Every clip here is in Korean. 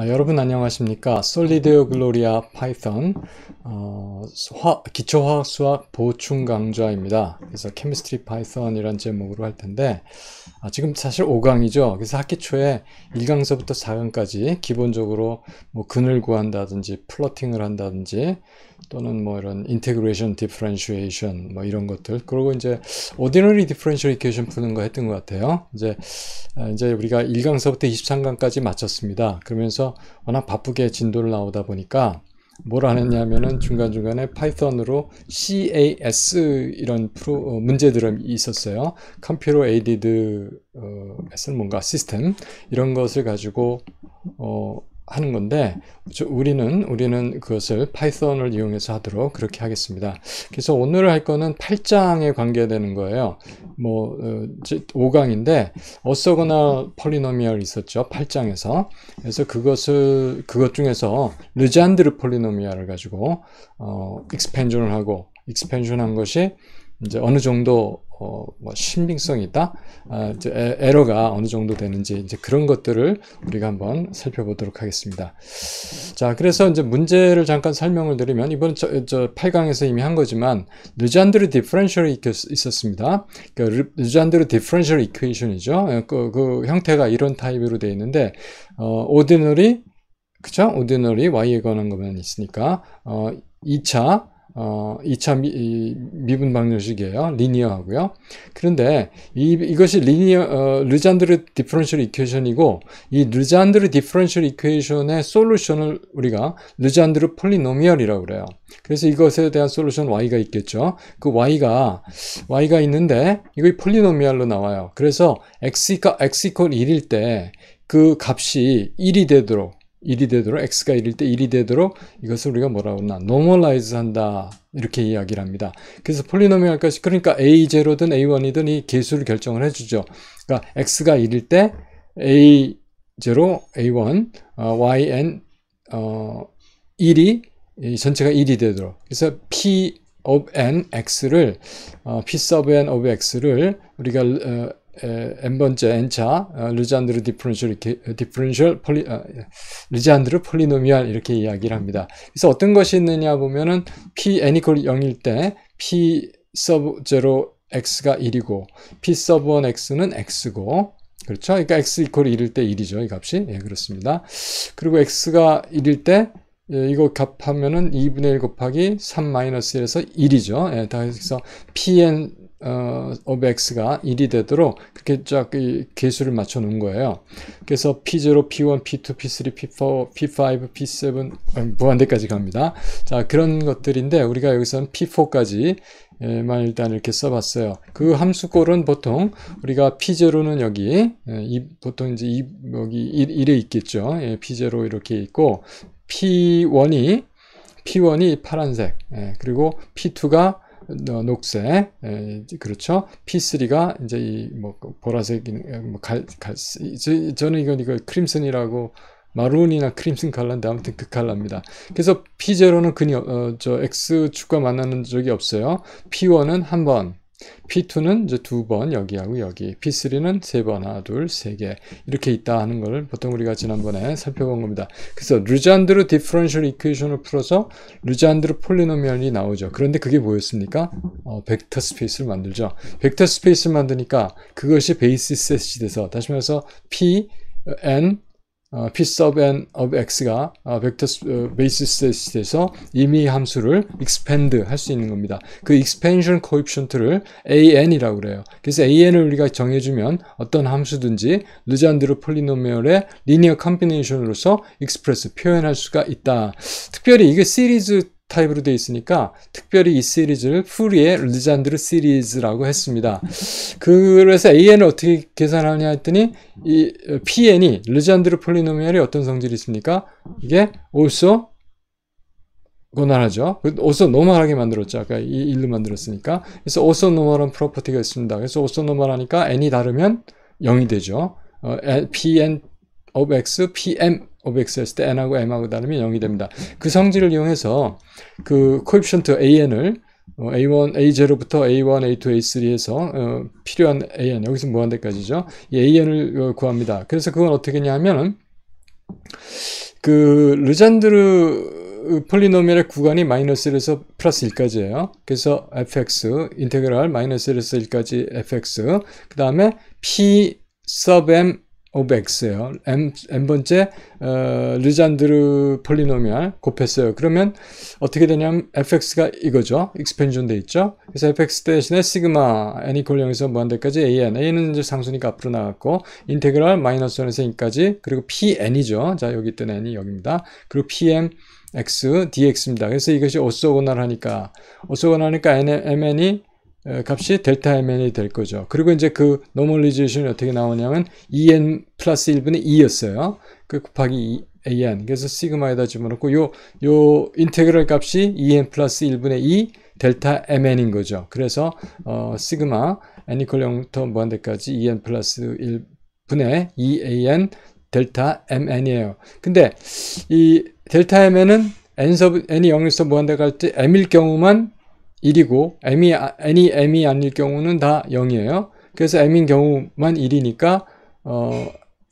여러분 안녕하십니까? 솔리드 글로리아 파이썬 기초화학 수학 보충 강좌입니다. 그래서 케미스트리 파이썬이란 제목으로 할 텐데 지금 사실 5강이죠. 그래서 학기 초에 1강서부터 4강까지 기본적으로 뭐 근을 구한다든지 플러팅을 한다든지 또는 뭐 이런 인테그레이션, 디퍼런시에이션 뭐 이런 것들, 그리고 이제 오디너리 디퍼런셜 이퀘이션 푸는 거 했던 것 같아요. 이제 우리가 1강서부터 23강까지 마쳤습니다. 그러면서 워낙 바쁘게 진도를 나오다 보니까 뭘 안 했냐면은 중간중간에 파이썬으로 CAS 이런 문제들이 있었어요. 컴퓨터 에이디드 뭔가 시스템 이런 것을 가지고 하는 건데 우리는 그것을 파이썬을 이용해서 하도록 그렇게 하겠습니다. 그래서 오늘 할 거는 8장에 관계되는 거예요. 5강인데 어서거나 폴리노미얼 있었죠. 8장에서. 그래서 그것 중에서 르잔드르 폴리노미얼을 가지고 익스펜션을 하고, 익스펜션한 것이 이제 어느 정도 신빙성이 있다, 이제 에러가 어느 정도 되는지, 이제 그런 것들을 우리가 한번 살펴보도록 하겠습니다. 자, 그래서 이제 문제를 잠깐 설명을 드리면, 이번 저 8강에서 이미 한 거지만 르잔드르 디퍼런셜이 있었습니다. 그러니까 르잔드르 디퍼런셜 이퀘이션이죠. 그 형태가 이런 타입으로 되어 있는데, 오디너리, 그쵸? 오디너리 y에 관한 것만 있으니까 2차 미분 방정식이에요. 리니어하고요. 그런데 이것이 르잔드르 디퍼런셜 이퀘이션이고, 이 르잔드르 디퍼런셜 이퀘이션의 솔루션을 우리가 르잔드르 폴리노미얼이라고 그래요. 그래서 이것에 대한 솔루션 y가 있겠죠. 그 y가 있는데 이거 폴리노미얼로 나와요. 그래서 x가 1일 때 그 값이 1이 되도록, x가 1일 때 1이 되도록 이것을 우리가 뭐라고 하나, 노멀라이즈 한다, 이렇게 이야기를 합니다. 그래서 폴리노미얼 값이, 그러니까 A0든 A1이든 이 개수를 결정을 해주죠. 그러니까 x가 1일 때 A0, A1, yn 1이 전체가 1이 되도록, 그래서 P of n x를 P sub n of x를 우리가 n번째 n차 르잔드르 르잔드르 폴리노미얼 이렇게 이야기를 합니다. 그래서 어떤 것이 있느냐 보면은 p n equal 0일 때 p sub 0 x가 1이고 p sub 1 x는 x고, 그렇죠? 그러니까 x equal 1일 때 1이죠. 이 값이. 예, 그렇습니다. 그리고 x가 1일 때 이거 값하면은 2분의 1 곱하기 3 마이너스 1에서 1이죠. 예, 그래서 pn of x가 1이 되도록 그렇게 쫙 개수를 맞춰 놓은 거예요. 그래서 p0, p1, p2, p3, p4, p5, p7 무한대까지 갑니다. 자, 그런 것들인데 우리가 여기서는 p4까지 만 일단 이렇게 써봤어요. 그 함수꼴은 보통 우리가 p0는 여기 보통 이제 여기 1에 있겠죠. 예, p0 이렇게 있고, p1이 파란색, 그리고 p2가 녹색, 그렇죠. P3가 이제 이 보라색, 저는 이거 크림슨이라고, 마룬이나 크림슨 컬러인데 아무튼 그 컬러입니다. 그래서 P0는 X축과 만나는 적이 없어요. P1은 한 번, P2는 이제 두 번, 여기하고 여기, P3는 세 번, 하나, 둘, 세 개, 이렇게 있다 하는 걸 보통 우리가 지난번에 살펴본 겁니다. 그래서 르잔드르 디퍼런셜 이퀘이션을 풀어서 르잔드르 폴리노미얼이 나오죠. 그런데 그게 뭐였습니까? 벡터 스페이스를 만들죠. 벡터 스페이스를 만드니까 그것이 베이시스 셋이 돼서, 다시 말해서 P sub n of x가 벡터 베이시스 셋이 돼서 이미 함수를 expand 할 수 있는 겁니다. 그 expansion coefficient를 an이라고 그래요. 그래서 an을 우리가 정해주면 어떤 함수든지 르잔드르 폴리노미얼의 리니어 컴비네이션으로서 익스프레스 표현할 수가 있다. 특별히 이게 시리즈 타입으로 되어 있으니까 특별히 이 시리즈를 푸리의 르잔드르 시리즈라고 했습니다. 그래서 AN을 어떻게 계산하냐 했더니 이 PN이 르잔드르 폴리노미얼이 어떤 성질이 있습니까? 이게 also 고난하죠. also normal하게 만들었죠. 아까 이 일로 만들었으니까. 그래서 also normal한 프로퍼티가 있습니다. 그래서 also normal하니까 n이 다르면 0이 되죠. PN of x, PM of x 했을 때 n하고 m하고 다르면 0이 됩니다. 그 성질을 이용해서 그 코에피션트 an을 A0부터 A1, A2, A3 해서 필요한 AN, 여기서 무한대까지죠. 이 AN을 구합니다. 그래서 그건 어떻게 하냐면 그 르잔드르 폴리노미얼의 구간이 마이너스 1에서 플러스 1까지예요. 그래서 fx 인테그랄 마이너스 1에서 1까지 fx 그 다음에 p sub m of x예요. n번째 르잔드르 폴리노미얼 곱했어요. 그러면 어떻게 되냐면 fx가 이거죠. 익스펜션 돼 있죠. 그래서 fx 대신에 시그마 n 이퀄 0에서 무한대까지 a는 이제 상수니까 앞으로 나갔고 인테그랄 마이너스 1에서 2까지 그리고 pn이죠. 자 여기 있던 n이 여기입니다. 그리고 pm x dx입니다. 그래서 이것이 오소고날 하니까 mn이 값이 델타 mn이 될 거죠. 그리고 이제 그 노멀리제이션이 어떻게 나오냐면 en 플러스 1분의 2였어요. 그 곱하기 an. 그래서 시그마에다 집어넣고 요 인테그럴 값이 en 플러스 1분의 2 델타 mn인 거죠. 그래서 시그마 n 이퀄 0부터 무한대까지 en 플러스 1분의 2an 델타 mn이에요. 근데 이 델타 mn은 n이 0에서 무한대 갈 때 m일 경우만 1이고 n이 m이 아닐 경우는 다 0이에요. 그래서 m인 경우만 1이니까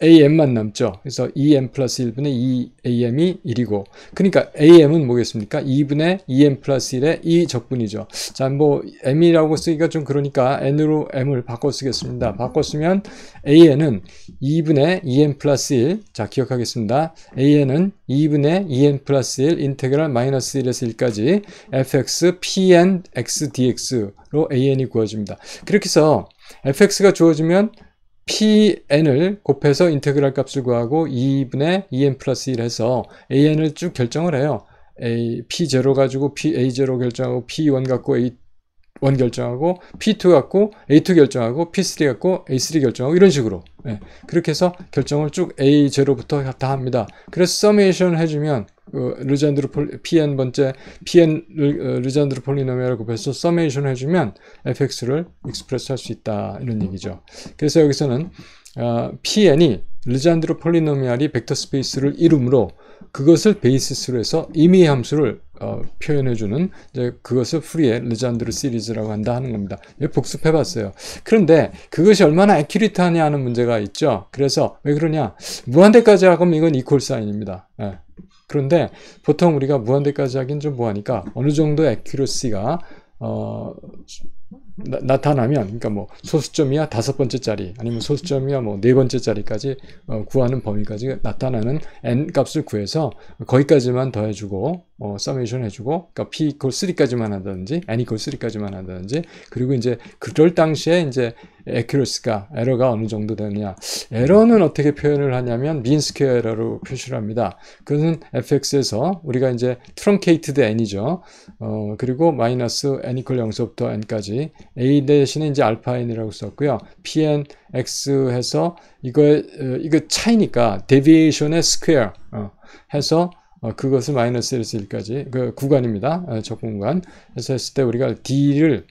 am만 남죠. 그래서 2m 플러스 1분의 2am이 1이고 그러니까 am은 뭐겠습니까? 2분의 2m 플러스 1의 2 적분이죠. 자, 뭐 m이라고 쓰기가 좀 그러니까 n으로 m을 바꿔 쓰겠습니다. 바꿔 쓰면 an은 2분의 2m 플러스 1 자 기억하겠습니다. an은 2분의 2m 플러스 1 인테그랄 마이너스 1에서 1까지 fx pn x dx로 an이 구워집니다. 그렇게 해서 fx가 주어지면 pn을 곱해서 인테그랄 값을 구하고 2분의 2n 플러스 1 해서 an을 쭉 결정을 해요. p0 가지고 a0 결정하고 p1 갖고 a1 결정하고 p2 갖고 a2 결정하고 p3 갖고 a3 결정하고 이런 식으로 그렇게 해서 결정을 쭉 a0부터 다 합니다. 그래서 서메이션 해주면 르잔드르 pn번째 르잔드르 폴리노미얼을 곱해서 서메이션 해주면 fx를 익스프레스 할 수 있다 이런 얘기죠. 그래서 여기서는 pn이 르잔드르 폴리노미얼이 벡터 스페이스를 이루므로 그것을 베이시스로 해서 임의 함수를 표현해주는 그것을 풀이의 르잔드르 시리즈라고 한다 하는 겁니다. 복습해봤어요. 그런데 그것이 얼마나 애큐리트하냐 하는 문제가 있죠. 그래서 왜 그러냐? 무한대까지 하면 이건 이퀄 사인입니다. 그런데 보통 우리가 무한대까지 하긴 좀 뭐하니까 어느 정도 애큐러시가 나타나면 그러니까 뭐 소수점이야 5번째짜리 아니면 소수점이야 뭐 4번째짜리까지 구하는 범위까지 나타나는 n 값을 구해서 거기까지만 더해주고 서메이션 해주고 그러니까 p 이퀄 3까지만 한다든지 n 이퀄 3까지만 한다든지 그리고 이제 그럴 당시에 이제 accuracy가 에러가 어느 정도 되느냐 에러는 어떻게 표현을 하냐면 mean square 에러로 표시를 합니다. 그것은 fx에서 우리가 이제 truncated n이죠. 그리고 마이너스 n 이퀄 0서부터 n까지 a 대신에 이제 알파 n이라고 썼고요. pn x 해서 이거 차이니까 deviation의 square 해서 그것을 마이너스 1에서 1까지 그 구간입니다. 적분구간 해서 했을 때 우리가 d를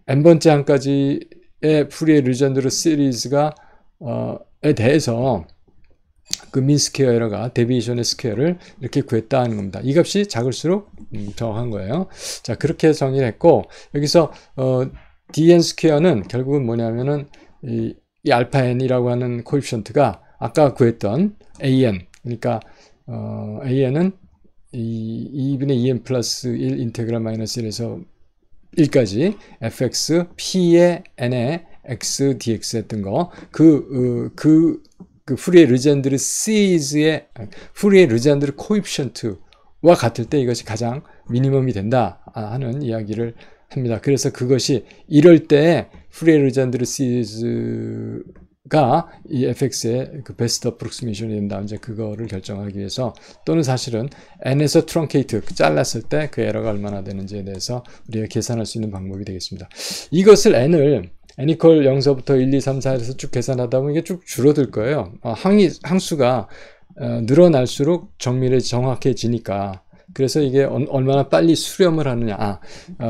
n번째 한까지의 풀이의 르잔드르 시리즈가 에 대해서 그 민스퀘어 에러가 데비에이션의 스퀘어를 이렇게 구했다 는 겁니다. 이 값이 작을수록 정확한 거예요. 자 그렇게 정의를 했고 여기서 dn 스퀘어는 결국은 뭐냐면은 이 알파 n이라고 하는 코에피션트가 아까 구했던 an 그러니까 an은 2분의 2n 플러스 1 인테그랄 마이너스 1에서 1까지 fx p의 n의 x dx 했던 거 그 푸리에 르잔드르 시리즈의 푸리에 르잔드르 코에피션트와 같을 때 이것이 가장 미니멈이 된다 하는 이야기를 합니다. 그래서 그것이 이럴 때 푸리에 르잔드르 시리즈가 이 fx의 그 베스트 어프록시메이션이 된다. 이제 그거를 결정하기 위해서 또는 사실은 n에서 트렁케이트 잘랐을 때 그 에러가 얼마나 되는지에 대해서 우리가 계산할 수 있는 방법이 되겠습니다. 이것을 n 이퀄 0서부터 1, 2, 3, 4에서 쭉 계산하다 보면 이게 쭉 줄어들 거예요. 항수가 늘어날수록 정확해지니까. 그래서 이게 얼마나 빨리 수렴을 하느냐.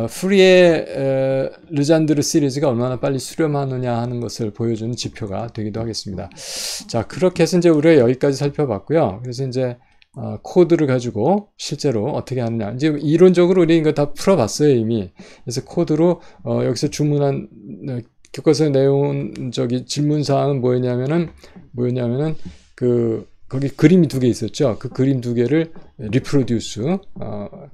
푸리에 르잔드르 시리즈가 얼마나 빨리 수렴하느냐 하는 것을 보여주는 지표가 되기도 하겠습니다. 자, 그렇게 해서 이제 우리가 여기까지 살펴봤고요. 그래서 이제 코드를 가지고 실제로 어떻게 하느냐. 이제 이론적으로 우리 이거 다 풀어봤어요, 이미. 그래서 코드로, 여기서 주문한, 교과서의 내용, 질문사항은 뭐였냐면은, 거기 그림이 두 개 있었죠. 그 그림 두 개를 리프로듀스,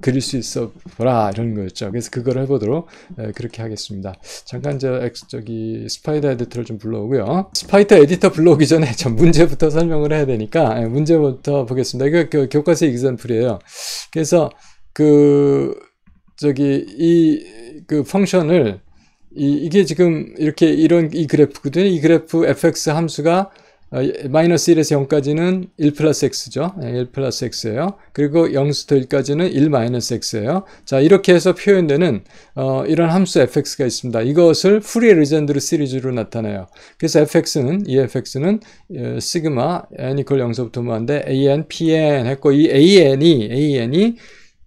그릴 수 있어 보라 이런 거였죠. 그래서 그걸 해보도록 그렇게 하겠습니다. 잠깐 저기 스파이더 에디터를 좀 불러오고요. 스파이더 에디터 불러오기 전에 전 문제부터 설명을 해야 되니까 문제부터 보겠습니다. 이거 그 교과서 익sem플이에요. 그래서 그 펑션을 이게 지금 이렇게 이 그래프거든요. 이 그래프 fx 함수가 마이너스 1에서 0까지는 1 플러스 x죠. 1 플러스 x예요. 그리고 0부터 1까지는 1 마이너스 x예요. 자, 이렇게 해서 표현되는 이런 함수 fx가 있습니다. 이것을 푸리에 레전드 시리즈로 나타내요. 그래서 이 fx는 시그마 n 이퀄 0서부터 뭐한데 an, pn 했고 이 an이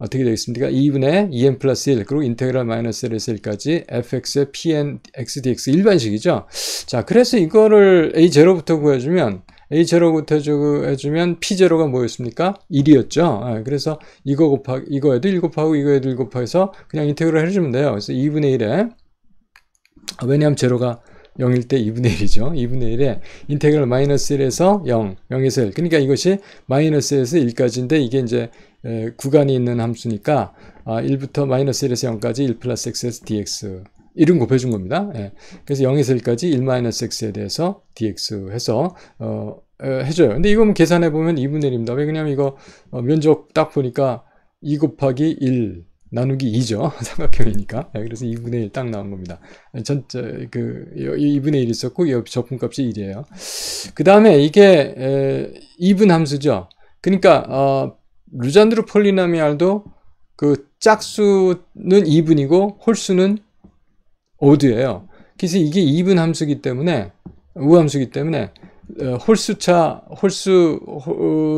어떻게 되겠습니까? 2분의 2n 플러스 1 그리고 인테그랄 마이너스 1에서 1까지 fx의 pn x dx 일반식이죠. 자, 그래서 이거를 a0부터 구해주면 a0부터 해주면 p0가 뭐였습니까? 1이었죠. 그래서 이거에도 1 곱하고 이거에도 1 곱해서 그냥 인테그랄 해주면 돼요. 그래서 2분의 1에 왜냐하면 0가 0일 때 2분의 1이죠. 2분의 1에 인테그랄 마이너스 1에서 0에서 1. 그러니까 이것이 마이너스에서 1까지인데 이게 이제 구간이 있는 함수니까 1부터 마이너스 1에서 0까지 1 플러스 x에서 dx 1은 곱해준 겁니다. 그래서 0에서 1까지 1 마이너스 x에 대해서 dx 해서 해줘요. 근데 이거 계산해보면 2분의 1입니다. 왜 그러냐면 이거 면적 딱 보니까 2 곱하기 1 나누기 2죠. 삼각형이니까. 그래서 2분의 1 딱 나온 겁니다. 2분의 1 있었고, 이 적분값이 1이에요. 그 다음에 이게, 2분 함수죠. 그러니까, 루잔드르 폴리노미알도 그 짝수는 2분이고, 홀수는 오드예요. 그래서 이게 2분 함수기 때문에, 우함수기 때문에,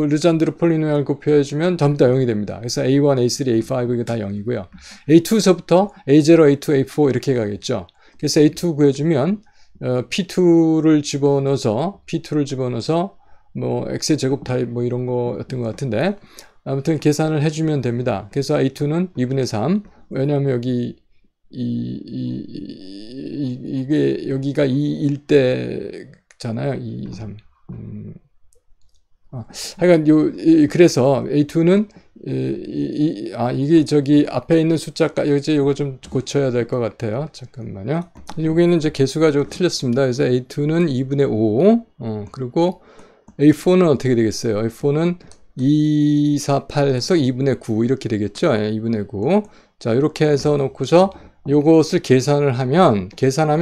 르잔드르 폴리노미알 곱해주면 전부 다 0이 됩니다. 그래서 A1, A3, A5 이게 다 0이고요. A2서부터 A0, A2, A4 이렇게 가겠죠. 그래서 A2 구해주면 P2를 집어넣어서 뭐 X의 제곱 타입 뭐 이런 거였던 것 같은데 아무튼 계산을 해주면 됩니다. 그래서 A2는 2분의 3 왜냐하면 여기 이게 여기가 2일 때 잖아요. 2, 3. 하여간 그래서 A2는 이게 저기 앞에 있는 숫자까지 요거 좀 고쳐야 될 것 같아요. 잠깐만요. 여기는 이제 개수가 좀 틀렸습니다. 그래서 A2는 2분의 5. 그리고 A4는 어떻게 되겠어요? A4는 2, 4, 8 해서 2분의 9 이렇게 되겠죠? 2분의 9. 자, 이렇게 해서 놓고서 요것을 계산하면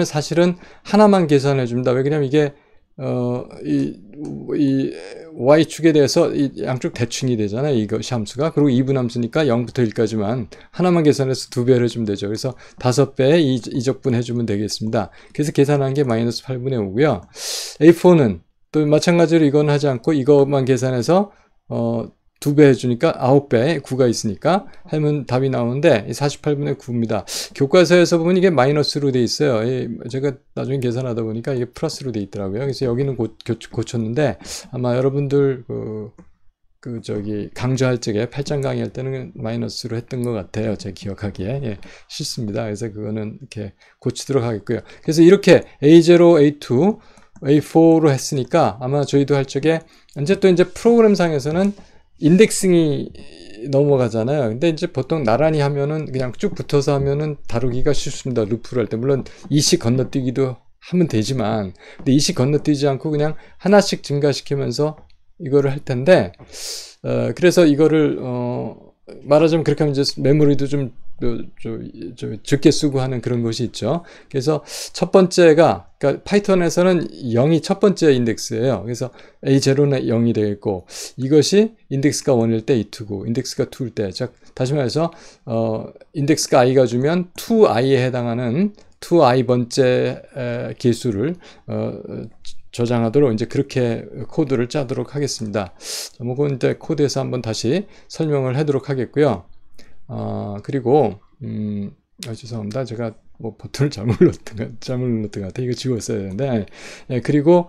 사실은 하나만 계산해 줍니다. 왜 그러냐면 이게 이 y축에 대해서 이 양쪽 대칭이 되잖아요. 이것이 함수가. 그리고 2분 함수니까 0부터 1까지만 하나만 계산해서 2배를 해주면 되죠. 그래서 5배 이적분 해주면 되겠습니다. 그래서 계산한 게 마이너스 8분의 5고요. A4는 또 마찬가지로 이건 하지 않고 이것만 계산해서 2배 해주니까 9배 9가 있으니까 하면 답이 나오는데 48분의 9입니다. 교과서에서 보면 이게 마이너스로 돼 있어요. 제가 나중에 계산하다 보니까 이게 플러스로 돼 있더라고요. 그래서 여기는 고쳤는데 아마 여러분들 저기 강조할 적에 8장 강의할 때는 마이너스로 했던 것 같아요. 제 기억하기에. 싫습니다. 그래서 그거는 이렇게 고치도록 하겠고요. 그래서 이렇게 A0, A2, A4로 했으니까 아마 저희도 할 적에 이제 프로그램상에서는 인덱싱이 넘어가잖아요. 근데 이제 보통 나란히 하면은 그냥 쭉 붙어서 하면은 다루기가 쉽습니다. 루프를 할 때. 물론 이식 건너뛰기도 하면 되지만, 근데 이식 건너뛰지 않고 그냥 하나씩 증가시키면서 이거를 할 텐데, 그래서 이거를, 말하자면 그렇게 하면 이제 메모리도 좀 적게 쓰고 하는 그런 것이 있죠. 그래서 첫 번째가, 그러니까 파이썬에서는 0이 첫 번째 인덱스예요. 그래서 A0는 0이 되겠고, 이것이 인덱스가 1일 때 A2고, 인덱스가 2일 때, 다시 말해서, 인덱스가 i가 주면 2i에 해당하는 2i 번째 개수를, 저장하도록 이제 그렇게 코드를 짜도록 하겠습니다. 뭐 그건 이제 코드에서 한번 다시 설명을 하도록 하겠고요. 그리고 죄송합니다. 제가 뭐 버튼을 잘못 눌렀던 것 같아요. 이거 지웠어야 되는데. 그리고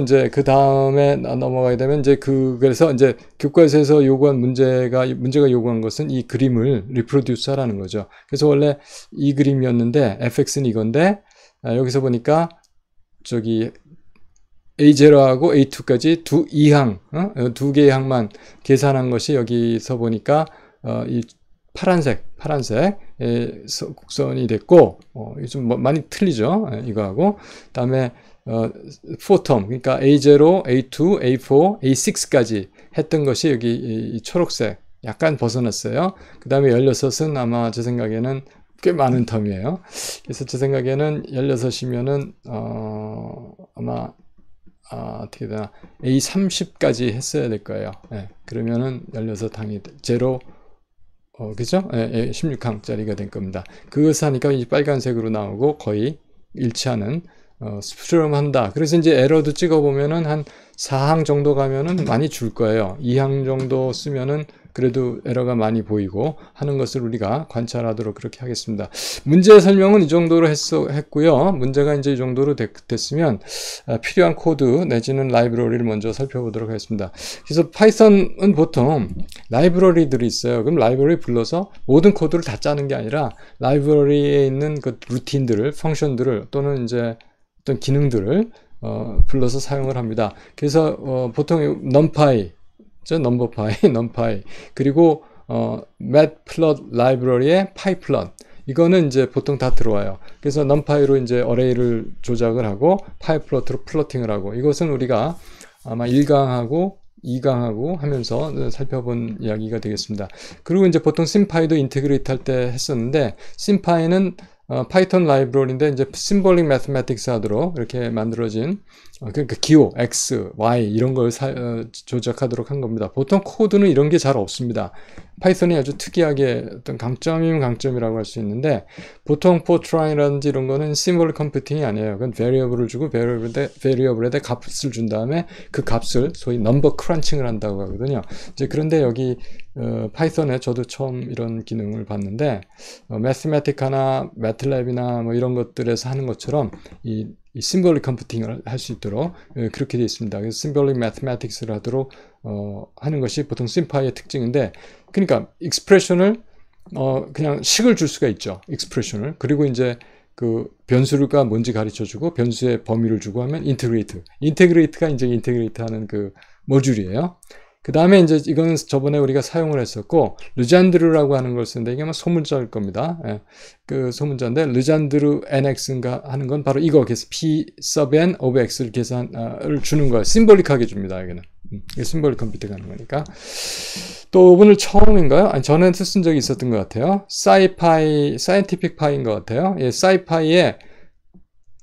이제 그 다음에 넘어가게 되면 이제 그래서 이제 교과서에서 요구한 문제가 요구한 것은 이 그림을 리프로듀스 하라는 거죠. 그래서 원래 이 그림이었는데 fx는 이건데 여기서 보니까 저기 A0하고 A2까지 두 두 개의 항만 계산한 것이 여기서 보니까 이 파란색 곡선이 됐고, 요즘 많이 틀리죠. 이거하고. 그다음에 포텀, 그러니까 A0, A2, A4, A6까지 했던 것이 여기 이 초록색 약간 벗어났어요. 그 다음에 16은 아마 제 생각에는 꽤 많은 텀이에요. 그래서 제 생각에는 16이면은 아마 어떻게 되나 A30까지 했어야 될 거예요. 예, 그러면은 16항이 제로 그죠? 예, 16항짜리가 된 겁니다. 그것을 하니까 이 빨간색으로 나오고 거의 일치하는 수렴한다. 그래서 이제 에러도 찍어보면은 한 4항 정도 가면은 많이 줄 거예요. 2항 정도 쓰면은 그래도 에러가 많이 보이고 하는 것을 우리가 관찰하도록 그렇게 하겠습니다. 문제 설명은 이 정도로 했고요. 문제가 이제 이 정도로 됐으면 필요한 코드 내지는 라이브러리를 먼저 살펴보도록 하겠습니다. 그래서 파이썬은 보통 라이브러리들이 있어요. 그럼 라이브러리 불러서 모든 코드를 다 짜는 게 아니라 라이브러리에 있는 그 루틴들을, 펑션들을 또는 이제 어떤 기능들을 불러서 사용을 합니다. 그래서 보통 numpy numpy 그리고 matplot 라이브러리의 pyplot 이거는 이제 보통 다 들어와요. 그래서 numpy로 이제 어레이를 조작을 하고 pyplot로 플로팅을 하고, 이것은 우리가 아마 1강하고 2강하고 하면서 살펴본 이야기가 되겠습니다. 그리고 이제 보통 sympy도 인테그레이트 할 때 했었는데, sympy는 파이썬 라이브러리인데 이제 심볼릭 매스매틱스 하도록 이렇게 만들어진 그러니까 기호, X, Y 이런 걸 조작하도록 한 겁니다. 보통 코드는 이런 게 잘 없습니다. 파이썬이 아주 특이하게 어떤 강점이면 강점이라고 할 수 있는데, 보통 포트라인이라든지 이런 거는 심볼릭 컴퓨팅이 아니에요. 그건 베리어블을 주고 베리어블에 값을 준 다음에 그 값을 소위 넘버 크런칭을 한다고 하거든요. 이제 그런데 여기 파이썬에 저도 처음 이런 기능을 봤는데, 매스매틱하나 매틀랩이나 뭐 이런 것들에서 하는 것처럼 이 심볼릭 컴퓨팅을 할 수 있도록 그렇게 되어 있습니다. 그래서 심볼릭 매스매틱스를 하도록 하는 것이 보통 심파이의 특징인데, 그러니까 익스프레션을 그냥 식을 줄 수가 있죠. 익스프레션을. 그리고 이제 그 변수가 뭔지 가르쳐주고 변수의 범위를 주고 하면 인테그레이트가 이제 인테그레이트 하는 그 모듈이에요. 그 다음에 이제 이거는 저번에 우리가 사용을 했었고, 르잔드르라고 하는 걸 쓰는데 이게 아마 소문자일 겁니다. 예, 그 소문자인데 르잔드르 nx인가 하는 건 바로 이거, 그래서 p sub n of x를 계산을 주는 거예요. 심볼릭하게 줍니다. 여기는 심볼릭 컴퓨팅 하는 거니까. 또 오늘 처음인가요? 아니, 전에도 쓴 적이 있었던 것 같아요. 사이파이, 사이언티픽 파이인 것 같아요. 예, 사이파이에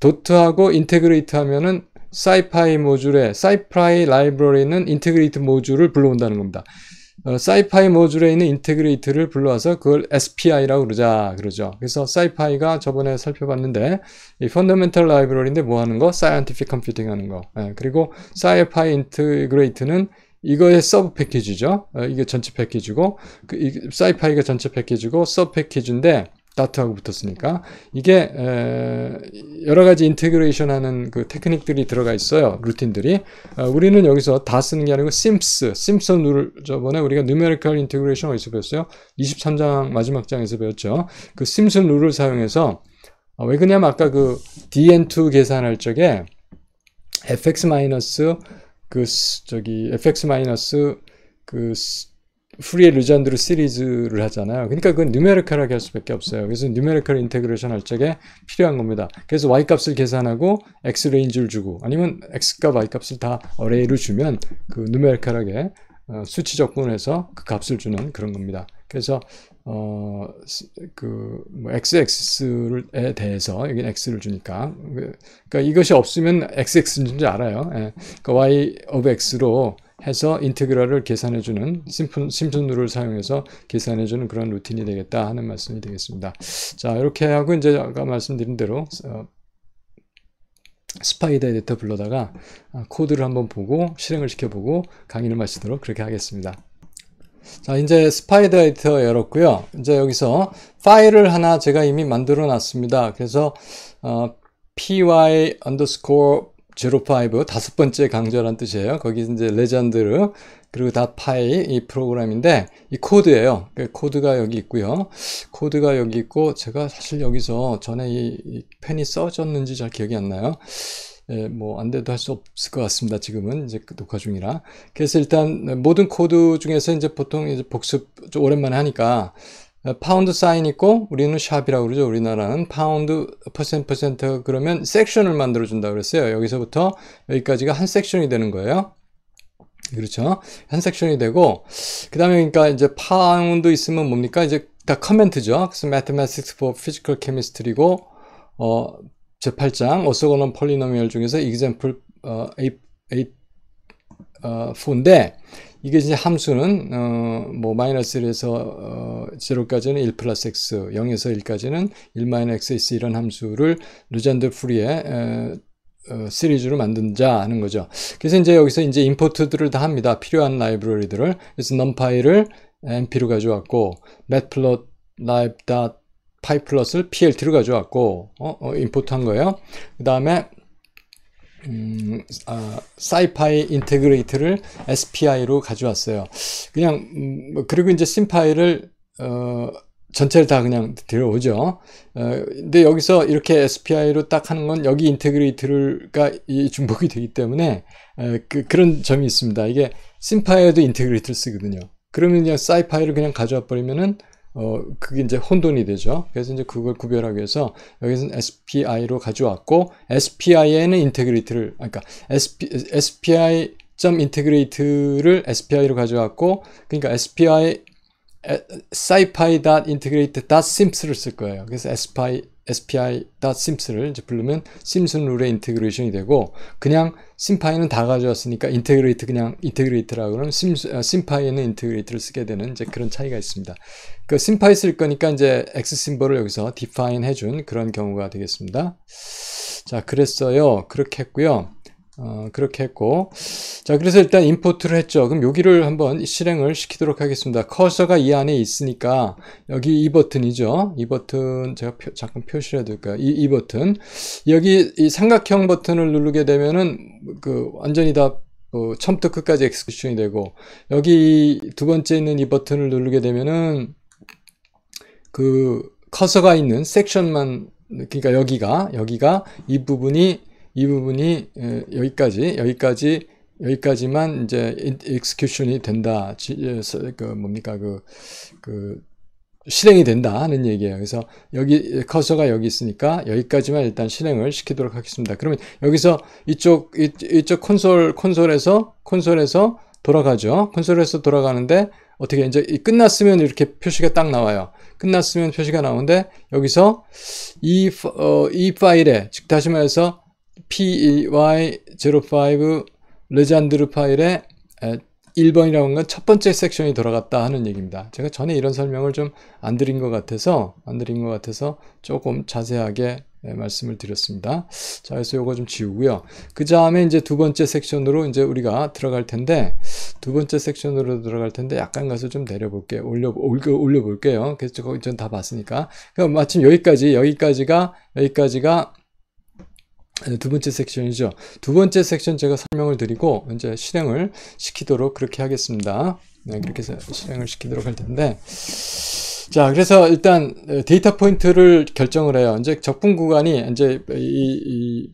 도트하고 인테그레이트 하면은 사이파이 모듈에 사이파이 라이브러리는 인테그레이트 모듈을 불러온다는 겁니다. 사이파이 모듈에 있는 인테그레이트를 불러와서 그걸 SPI라고 그러죠. 그래서 사이파이가 저번에 살펴봤는데 이 펀더멘털 라이브러리인데 뭐 하는 거? 사이언티픽 컴퓨팅 하는 거. 그리고 사이파이 인테그레이트는 이거의 서브 패키지죠. 이게 전체 패키지고 사이파이가 전체 패키지고 서브 패키지인데 다트하고 붙었으니까 이게 여러 가지 인테그레이션 하는 그 테크닉들이 들어가 있어요. 루틴들이. 우리는 여기서 다 쓰는 게 아니고 심슨 룰, 저번에 우리가 Numerical Integration 어디서 배웠어요? 23장 마지막 장에서 배웠죠. 그 심슨 룰을 사용해서 왜 그러냐면 아까 그 dn2 계산할 적에 fx 마이너스 프리에 르잔드르 시리즈를 하잖아요. 그러니까 그건 뉴메리컬하게 할 수밖에 없어요. 그래서 뉴메리컬 인테그레이션 할 적에 필요한 겁니다. 그래서 y 값을 계산하고 x 레인지를 주고 아니면 x 값, y 값을 다 어레이를 주면 그 뉴메리컬하게 수치 적분해서 그 값을 주는 그런 겁니다. 그래서 뭐 x-axis에 대해서 여기 x를 주니까 그러니까 이것이 없으면 x-x인지 알아요. 예. 그러니까 y of x로 해서 인테그랄을 계산해주는 심슨 룰을 사용해서 계산해주는 그런 루틴이 되겠다 하는 말씀이 되겠습니다. 자, 이렇게 하고 이제 아까 말씀드린 대로 스파이더 에디터 불러다가 코드를 한번 보고 실행을 시켜보고 강의를 마치도록 그렇게 하겠습니다. 자, 이제 스파이더 에디터 열었고요. 이제 여기서 파일을 하나 제가 이미 만들어 놨습니다. 그래서 py_05 다섯 번째 강조란 뜻이에요. 거기 이제 레전드르 그리고 .py 이 프로그램인데 이 코드예요. 코드가 여기 있고요. 코드가 여기 있고 제가 사실 여기서 전에 이 펜이 써졌는지 잘 기억이 안 나요. 뭐 안 돼도 할 수 없을 것 같습니다. 지금은 이제 녹화 중이라. 그래서 일단 모든 코드 중에서 이제 보통 이제 복습 좀 오랜만에 하니까 파운드 사인 있고 우리는 샵이라고 그러죠. 우리나라는 파운드 퍼센트 그러면 섹션을 만들어 준다 그랬어요. 여기서부터 여기까지가 한 섹션이 되는 거예요. 그렇죠. 한 섹션이 되고 그 다음에 그러니까 이제 파운드 있으면 뭡니까? 이제 다 커멘트죠. 그래서 Mathematics for Physical Chemistry고 제8장 orthogonal polynomial 중에서 example 4인데 이게 이제 함수는 뭐 마이너스 1에서 0까지는 1 플러스 x, 0에서 1까지는 1 마이너스 x 이런 함수를 르잔드 프리의 시리즈로 만든자 하는 거죠. 그래서 이제 여기서 이제 임포트들을 다 합니다. 필요한 라이브러리들을. 그래서 numpy를 np로 가져왔고 matplotlib.pyplot을 plt로 가져왔고 임포트 한 거예요. 그 다음에 scipy 인테그레이트를 SPI로 가져왔어요. 그냥 그리고 이제 simpy를 전체를 다 그냥 들어오죠. 근데 여기서 이렇게 SPI로 딱 하는 건 여기 인테그레이트가 중복이 되기 때문에 그런 점이 있습니다. 이게 simpy에도 인테그레이트를 쓰거든요. 그러면 그냥 scipy를 그냥 가져와 버리면은 그게 이제 혼돈이 되죠. 그래서 이제 그걸 구별하기 위해서 여기서는 SPI로 가져왔고 SPI에는 인테그레이트를 그러니까 SPI.integrate를 SPI로 가져왔고 그러니까 scipy.integrate.sims를 쓸 거예요. 그래서 SPI.sims를 이제 부르면 심슨 룰의 인테그레이션이 되고 그냥 simpy는 다 가져왔으니까 인테그레이트 그냥 인테그레이트라고 그러면 simpy에는 인테그레이트를 쓰게 되는 이제 그런 차이가 있습니다. 그 simpy 쓸 거니까 이제 x 심볼을 여기서 define 해준 그런 경우가 되겠습니다. 자, 그랬어요. 그렇게 했고요. 그렇게 했고 자 그래서 일단 임포트를 했죠. 그럼 여기를 한번 실행을 시키도록 하겠습니다. 커서가 이 안에 있으니까 여기 이 버튼이죠. 이 버튼 제가 잠깐 표시를 해둘까요? 이 버튼 여기 이 삼각형 버튼을 누르게 되면은 완전히 다 처음부터 끝까지 엑스큐션이 되고 여기 두 번째 있는 이 버튼을 누르게 되면은 커서가 있는 섹션만 그러니까 여기가 이 부분이 여기까지만 이제 execution이 된다. 실행이 된다 하는 얘기예요. 그래서 여기 커서가 여기 있으니까 여기까지만 일단 실행을 시키도록 하겠습니다. 그러면 여기서 이쪽 콘솔에서 돌아가죠. 콘솔에서 돌아가는데 어떻게 이제 끝났으면 이렇게 표시가 딱 나와요. 끝났으면 표시가 나오는데 여기서 이 파일에 즉 다시 말해서 py05 레잔드르 파일에 1번이라고 하는 건 첫 번째 섹션이 돌아갔다 하는 얘기입니다. 제가 전에 이런 설명을 좀 안 드린 것 같아서 조금 자세하게 말씀을 드렸습니다. 자, 그래서 요거 좀 지우고요. 그 다음에 이제 두 번째 섹션으로 이제 우리가 들어갈 텐데, 약간 가서 좀 내려볼게요. 올려볼게요. 그래서 거기 전 다 봤으니까. 그럼 마침 여기까지가 두 번째 섹션이죠. 두 번째 섹션 제가 설명을 드리고 이제 실행을 시키도록 그렇게 하겠습니다. 네, 그렇게 해서 실행을 시키도록 할 텐데 자, 그래서 일단 데이터 포인트를 결정을 해요. 이제 적분 구간이 이제 이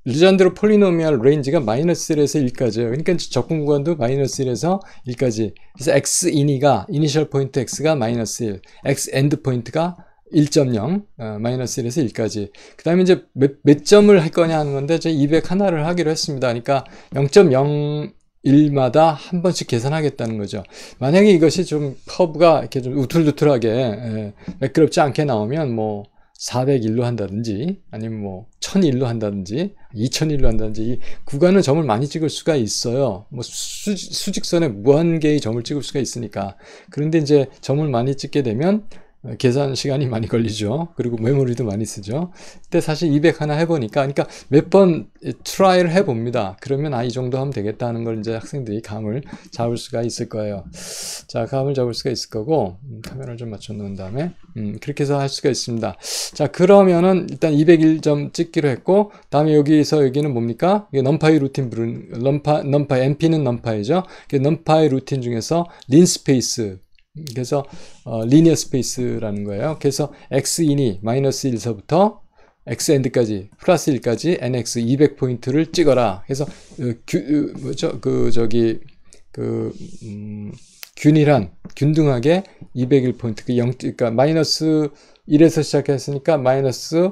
르잔드르 폴리노미얼 레인지가 마이너스 1에서 1까지예요. 그러니까 적분 구간도 마이너스 1에서 1까지. 그래서 x 인이가 이니셜 포인트 x가 마이너스 1, x 엔드 포인트가 1.0, 마이너스 1에서 1까지. 그 다음에 이제 몇 점을 할 거냐 하는 건데, 저희 200 하나를 하기로 했습니다. 그러니까 0.01마다 한 번씩 계산하겠다는 거죠. 만약에 이것이 좀 커브가 이렇게 좀 우툴두툴하게, 매끄럽지 않게 나오면 뭐 401로 한다든지, 아니면 뭐 1001로 한다든지, 2001로 한다든지, 이 구간은 점을 많이 찍을 수가 있어요. 뭐 수직선에 무한개의 점을 찍을 수가 있으니까. 그런데 이제 점을 많이 찍게 되면 계산 시간이 많이 걸리죠. 그리고 메모리도 많이 쓰죠. 근데 사실 200 하나 해보니까, 그러니까 몇 번 트라이를 해봅니다. 그러면 이 정도 하면 되겠다 하는 걸 이제 학생들이 감을 잡을 수가 있을 거예요. 자, 감을 잡을 수가 있을 거고, 카메라를 좀 맞춰 놓은 다음에, 그렇게 해서 할 수가 있습니다. 자, 그러면은 일단 201점 찍기로 했고, 다음에 여기는 뭡니까? 이게 numpy 루틴 numpy, np는 numpy죠. numpy 루틴 중에서 linspace, 그래서 리니어 스페이스라는 거예요. 그래서 x인이 마이너스 1서부터 xnd까지 플러스 1까지 nx 200포인트를 찍어라. 그래서 균등하게 201포인트, 그러니까 마이너스 1에서 시작했으니까 마이너스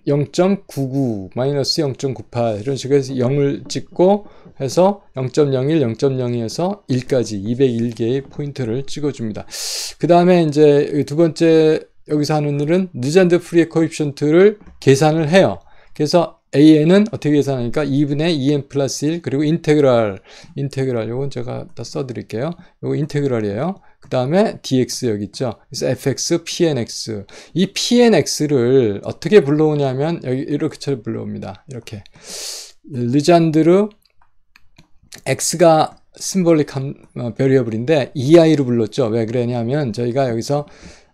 0.99, 마이너스 0.98 이런 식으로 해서 0을 찍고 해서 0.01, 0.02에서 1까지 201개의 포인트를 찍어줍니다. 그 다음에 이제 두 번째 여기서 하는 일은 르잔드 프리의 코에피션트를 계산을 해요. 그래서 AN은 어떻게 계산하니까 2분의 2n 플러스 1 그리고 인테그랄 요건 제가 다 써드릴게요. 요거 인테그랄이에요. 그 다음에 dx 여기 있죠. 그래서 fx, pnx. 이 pnx를 어떻게 불러오냐면 여기 이렇게 불러옵니다. 이렇게 르잔드르 x가 심볼릭 베리어블인데 ei로 불렀죠. 왜 그러냐면 저희가 여기서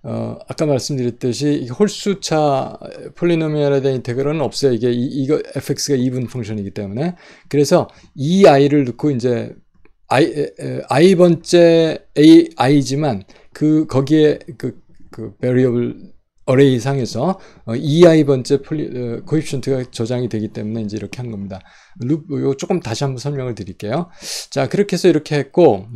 아까 말씀드렸듯이 홀수차 폴리노미얼에 대한 인테그럴은 없어요. 이거 fx가 이분 펑션이기 때문에. 그래서 이 i를 넣고 이제 i 번째 i지만 거기에 그 variable array 상에서 2i 번째 코에피션트가 저장이 되기 때문에 이제 이렇게 한 겁니다. 요 조금 다시 한번 설명을 드릴게요. 자, 그렇게 해서 이렇게 했고,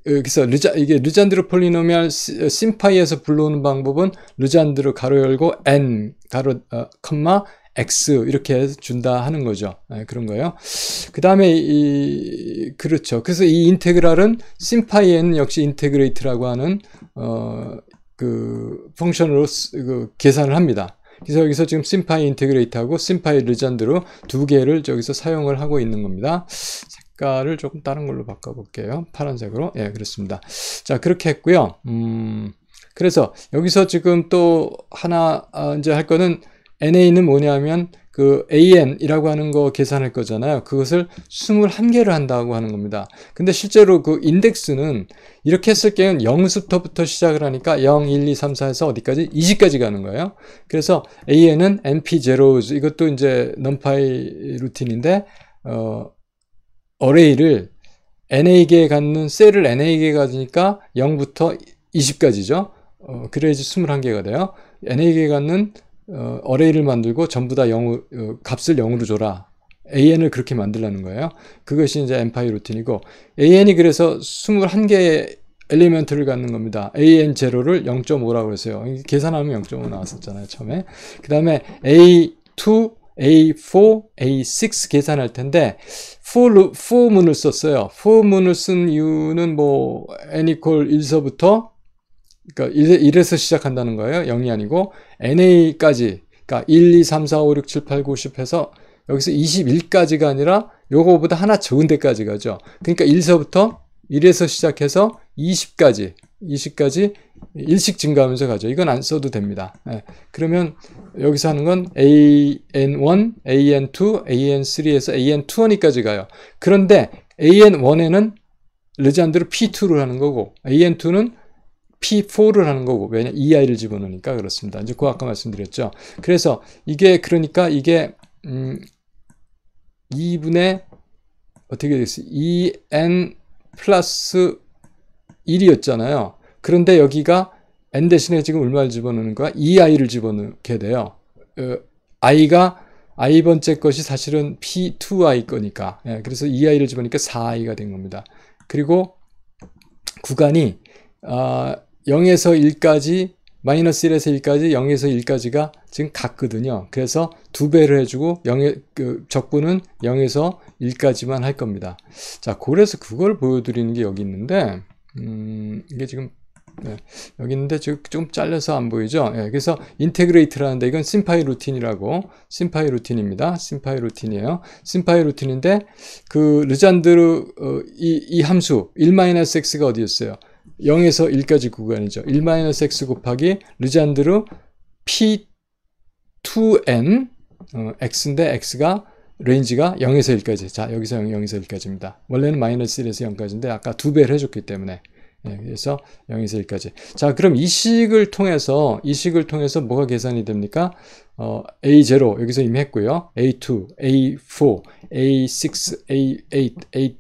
그래서 이게 르잔드르 폴리노미얼 심파이에서 불러오는 방법은 르잔드르 가로 열고 n 가로 컴마 x 이렇게 해서 준다 하는 거죠. 그런 거예요. 그 다음에 그렇죠. 그래서 이 인테그랄은 심파이에는 역시 인테그레이트라고 하는 그 펑션으로 계산을 합니다. 그래서 여기서 지금 심파이 인테그레이트하고 심파이 르잔드르 두 개를 저기서 사용을 하고 있는 겁니다. 색깔을 조금 다른 걸로 바꿔볼게요. 파란색으로. 예, 그렇습니다. 자, 그렇게 했고요. 그래서 여기서 지금 또 하나 이제 할 거는 NA는 뭐냐면 그 AN이라고 하는 거 계산할 거잖아요. 그것을 21개를 한다고 하는 겁니다. 근데 실제로 그 인덱스는 이렇게 했을 경우는 0부터 시작을 하니까 0, 1, 2, 3, 4에서 어디까지? 20까지 가는 거예요. 그래서 AN은 np0, 이것도 이제 numpy 루틴인데, 어레이를 NA개 갖는 셀을 NA개 가지니까 0부터 20까지죠. 그래야지 21개가 돼요. NA개 갖는 어레이를 만들고 전부 다 0, 값을 0으로 줘라. AN을 그렇게 만들라는 거예요. 그것이 이제 n파이 루틴이고, AN이 그래서 21개의 엘리먼트를 갖는 겁니다. AN0를 0.5라고 했어요. 계산하면 0.5 나왔었잖아요, 처음에. 그 다음에 A2, A4, A6 계산할 텐데 for 문을 썼어요. for 문을 쓴 이유는 뭐 n equal 1서부터 그러니까 1에서 시작한다는 거예요. 0이 아니고 NA까지 그러니까 1, 2, 3, 4, 5, 6, 7, 8, 9, 10 해서 여기서 21까지가 아니라 요거보다 하나 적은 데까지 가죠. 그러니까 1서부터 1에서 시작해서 20까지 일씩 증가하면서 가죠. 이건 안 써도 됩니다. 예. 그러면 여기서 하는 건 AN1, AN2, AN3에서 AN20까지 가요. 그런데 AN1에는 르잔드르 P2를 하는 거고 AN2는 P4를 하는 거고, 왜냐 EI를 집어넣으니까 그렇습니다. 이제 그거 아까 말씀드렸죠. 그래서 이게 그러니까 이게 2분의 어떻게 됐어요? 2n 플러스 1이었잖아요. 그런데 여기가 n 대신에 지금 얼마를 집어넣는 거야? 2i를 집어넣게 돼요. i가 i 번째 것이 사실은 p2i 거니까. 예, 그래서 2i를 집어넣으니까 4i가 된 겁니다. 그리고 구간이 0에서 1까지 마이너스 1에서 1까지 0에서 1까지가 지금 같거든요. 그래서 2배를 해주고 적분은 0에서 1까지만 할 겁니다. 자, 그래서 그걸 보여드리는 게 여기 있는데 이게 지금 여기 있는데 지금 좀 잘려서 안 보이죠? 예, 그래서 인테그레이트라는데 이건 심파이 루틴이라고 심파이 루틴입니다. 심파이 루틴이에요. 심파이 루틴인데 그 르잔드르 이 함수 1-x가 어디였어요? 0에서 1까지 구간이죠. 1-x 곱하기 르잔드르 P2n x인데 x가 레인지가 0에서 1까지. 자, 여기서 0에서 1까지입니다. 원래는 마이너스 1에서 0까지인데 아까 2배를 해줬기 때문에 그래서 0에서 1까지. 자, 그럼 이 식을 통해서 뭐가 계산이 됩니까? A0 여기서 이미 했고요. A2, A4, A6, A8,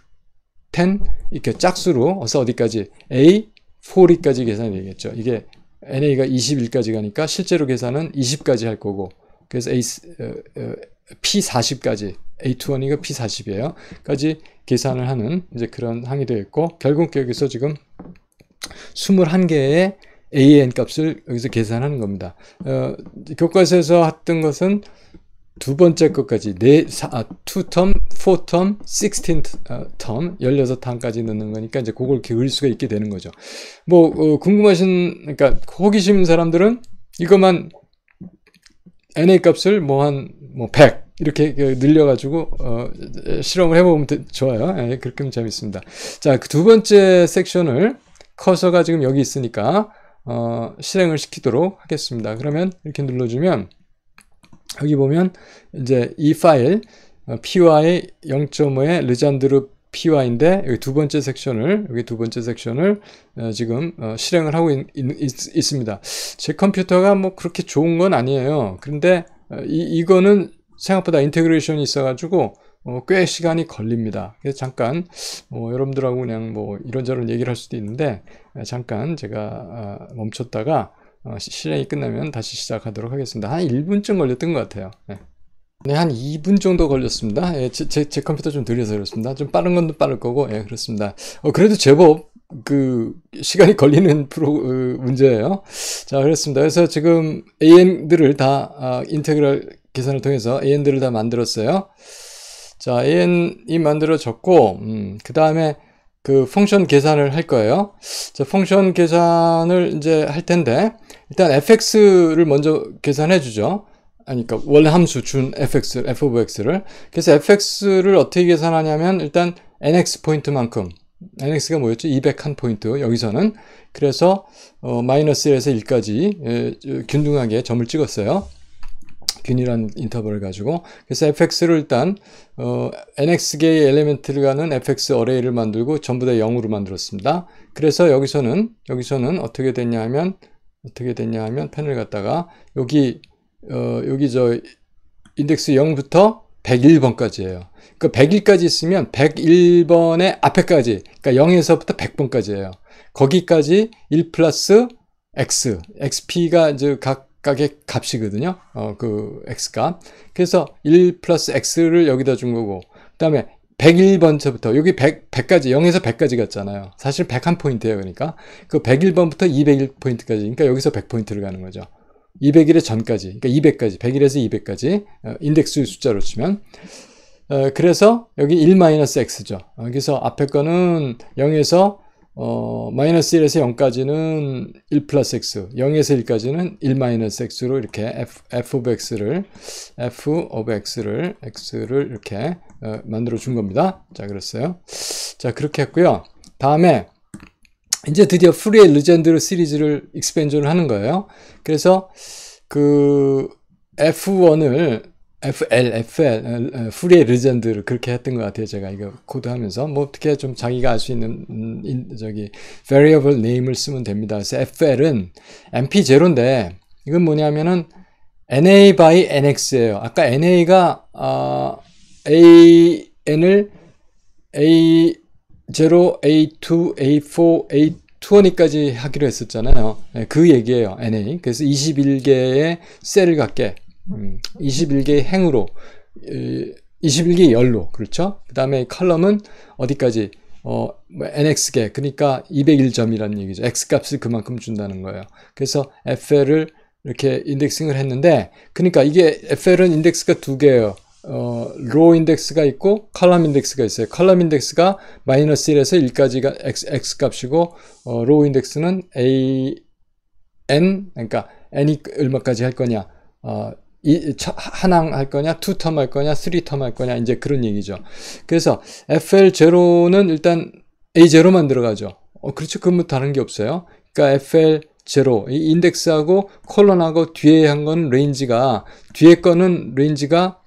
A10 이렇게 짝수로 어서 어디까지 A4까지 계산이 되겠죠. 이게 NA가 21까지 가니까 실제로 계산은 20까지 할 거고, 그래서 P40까지, A21이가 P40이에요. 까지 계산을 하는 이제 그런 항이 되어 있고, 결국 여기서 지금 21개의 AN 값을 여기서 계산하는 겁니다. 교과서에서 했던 것은 두 번째 것까지 2텀, 4텀, 16텀, 16텀까지 넣는 거니까 이제 그걸 그을 수가 있게 되는 거죠. 뭐 그러니까 호기심 사람들은 이것만 NA 값을 한 100 이렇게 늘려가지고 실험을 해보면 좋아요. 예, 그렇게 하면 재밌습니다. 자, 그 두 번째 섹션을 커서가 지금 여기 있으니까 실행을 시키도록 하겠습니다. 그러면 이렇게 눌러주면 여기 보면 이제 이 파일 py 0.5의 르잔드르 py인데 여기 두 번째 섹션을 지금 실행을 하고 있습니다. 제 컴퓨터가 뭐 그렇게 좋은 건 아니에요. 그런데 이거는 생각보다 인테그레이션이 있어가지고 꽤 시간이 걸립니다. 그래서 잠깐 여러분들하고 그냥 뭐 이런저런 얘기를 할 수도 있는데 잠깐 제가 멈췄다가 실행이 끝나면 다시 시작하도록 하겠습니다. 한 1분쯤 걸렸던 것 같아요. 네, 한 2분 정도 걸렸습니다. 예, 제 컴퓨터 좀 느려서 그렇습니다. 좀 빠른 건 빠를 거고, 예, 그렇습니다. 그래도 제법 시간이 걸리는 문제예요. 자, 그렇습니다. 그래서 지금 AN들을 다 인테그랄 계산을 통해서 AN들을 다 만들었어요. 자, AN이 만들어졌고, 그 다음에 그 펑션 계산을 할 거예요. 자, 펑션 계산을 이제 할 텐데, 일단 fx를 먼저 계산해 주죠. 그러니까 원래 함수 준 f of x를. 그래서 fx를 어떻게 계산하냐면, 일단 nx 포인트만큼, nx가 뭐였죠? 201포인트, 여기서는. 그래서, 마이너스 1에서 1까지 균등하게 점을 찍었어요. 균이라는 인터벌을 가지고. 그래서 fx를 일단 nx개의 엘리멘트를 가는 fx 어레이를 만들고 전부 다 0으로 만들었습니다. 그래서 여기서는 어떻게 됐냐 하면 펜을 갖다가 여기 저 인덱스 0부터 101번까지예요. 그러니까 101까지 있으면 101번의 앞에까지, 그러니까 0에서부터 100번까지예요. 거기까지 1 플러스 x, xp가 이제 각각의 값이거든요. 그 x값. 그래서 1 플러스 x를 여기다 준 거고, 그 다음에 101번부터 여기 100까지, 0에서 100까지 갔잖아요. 사실 101포인트예요. 그러니까 그 101번부터 201포인트까지, 그러니까 여기서 100포인트를 가는 거죠. 201의 전까지, 그러니까 200까지, 101에서 200까지 인덱스 숫자로 치면. 그래서 여기 1-x죠. 여기서 앞에 거는 0에서 마이너스 1에서 0까지는 1 플러스 x, 0에서 1까지는 1 x로 이렇게 f of x를 이렇게 만들어 준 겁니다. 자, 그랬어요. 자, 그렇게 했고요. 다음에 이제 드디어 푸리에 르잔드르 시리즈를 익스펜션을 하는 거예요. 그래서 그 F1을 FL, 푸리에 르잔드르 그렇게 했던 것 같아요. 제가 이거 코드하면서 뭐 어떻게 좀 자기가 알 수 있는 variable name을 쓰면 됩니다. 그래서 FL은 MP0인데 이건 뭐냐면은 NA by NX예요. 아까 NA가 AN을 A0, A2, A4, A20까지 하기로 했었잖아요. 그 얘기예요. NA. 그래서 21개의 셀을 갖게 21개의 행으로 21개의 열로, 그렇죠? 그 다음에 컬럼은 어디까지 NX개, 그러니까 201점이라는 얘기죠. X값을 그만큼 준다는 거예요. 그래서 FL을 이렇게 인덱싱을 했는데, 그러니까 이게 FL은 인덱스가 두 개예요. 로우 인덱스가 있고 컬럼 인덱스가 있어요. 컬럼 인덱스가 마이너스 1에서 1까지가 x 값이고 로우 인덱스는 n, 그러니까 n이 얼마까지 할 거냐, 한 항 할 거냐, 2텀 할 거냐, 3텀 할 거냐, 이제 그런 얘기죠. 그래서 FL0는 일단 A0만 들어가죠. 그렇죠. 그건 뭐 다른 게 없어요. 그러니까 FL0, 이 인덱스하고 콜론하고 뒤에 한 건 레인지가, 뒤에 거는 레인지가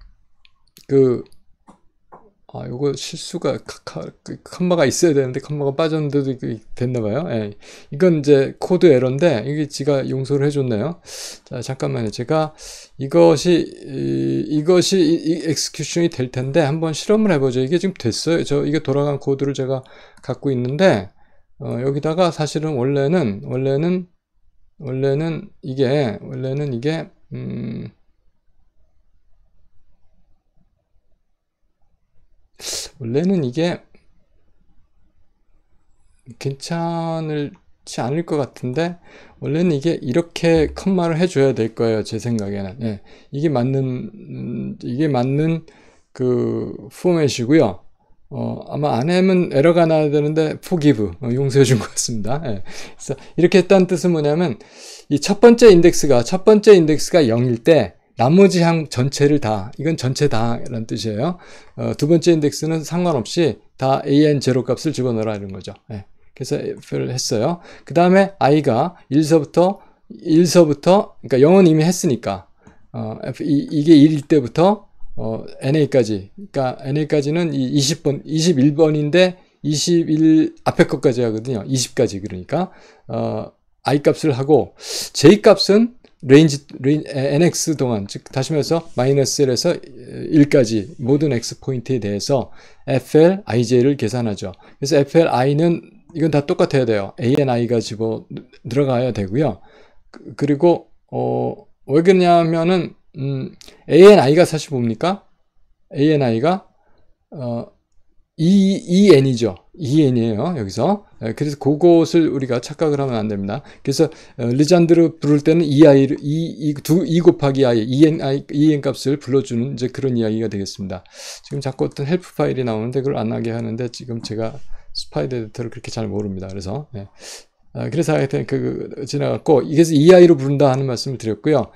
요거 실수가, 컴마가 있어야 되는데, 컴마가 빠졌는데도 됐나봐요. 예. 이건 이제 코드 에러인데, 이게 지가 용서를 해줬네요. 자, 잠깐만요. 제가 이것이 엑스큐션이 될 텐데, 한번 실험을 해보죠. 이게 지금 됐어요. 이게 돌아간 코드를 제가 갖고 있는데, 여기다가 사실은 원래는, 원래는 이게 괜찮을지 않을 것 같은데, 원래는 이게 이렇게 컴마를 해줘야 될 거예요, 제 생각에는. 예, 이게 맞는 그 포맷이고요. 아마 안 하면 에러가 나야 되는데 forgive, 용서해 준 것 같습니다. 예. 그래서 이렇게 했다는 뜻은 뭐냐면, 이 첫 번째 인덱스가 0일 때 나머지 항 전체를 다, 이건 전체 다라는 뜻이에요. 두 번째 인덱스는 상관없이 다 an0 값을 집어넣으라 이런 거죠. 예. 그래서 F를 했어요. 그 다음에 i가 1서부터, 그러니까 0은 이미 했으니까, 이게 1일 때부터, NA까지. 그러니까 NA까지는 이 21번인데, 21 앞에 것까지 하거든요. 20까지. 그러니까, I 값을 하고, J 값은 range NX 동안, 즉, 다시 말해서 마이너스 1에서 1까지 모든 X 포인트에 대해서 FL, IJ를 계산하죠. 그래서 FL, I는 이건 다 똑같아야 돼요. ANI가 집어 들어가야 되고요. 그리고 왜 그러냐면은 ANI가 사실 뭡니까? ANI가 EN이죠. EN이에요. 여기서. 그래서 그것을 우리가 착각을 하면 안 됩니다. 그래서 리잔드르 부를 때는 E 곱하기 I, EN 값을 불러주는 이제 그런 이야기가 되겠습니다. 지금 자꾸 어떤 헬프 파일이 나오는데 그걸 안 하게 하는데 지금 제가 스파이드 에디터를 그렇게 잘 모릅니다. 그래서 그래서 하여튼 지나갔고, 그래서 EI로 부른다 하는 말씀을 드렸고요.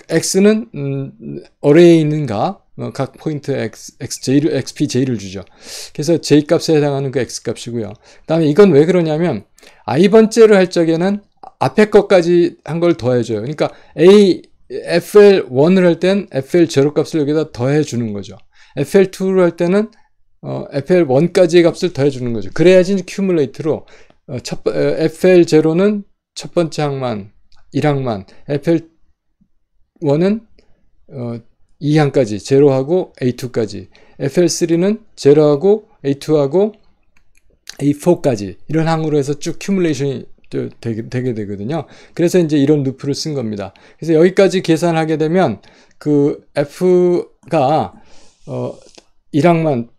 X는 어레이에 있는가 각 포인트 XPJ를 주죠. 그래서 J 값에 해당하는 그 X 값이고요. 그 다음에 이건 왜 그러냐면 I 번째를 할 적에는 앞에 것까지 한 걸 더해줘요. 그러니까 FL1을 할 땐 FL0 값을 여기다 더해 주는 거죠. FL2를 할 때는 FL1까지의 값을 더해주는 거죠. 그래야지 큐뮬레이트로 FL0는 첫 번째 항만, 1항만, FL1은 2항까지, 0하고 A2까지, FL3는 0하고 A2하고 A4까지 이런 항으로 해서 쭉 큐뮬레이션이 되게 되거든요. 그래서 이제 이런 루프를 쓴 겁니다. 그래서 여기까지 계산하게 되면 그 F가 1항만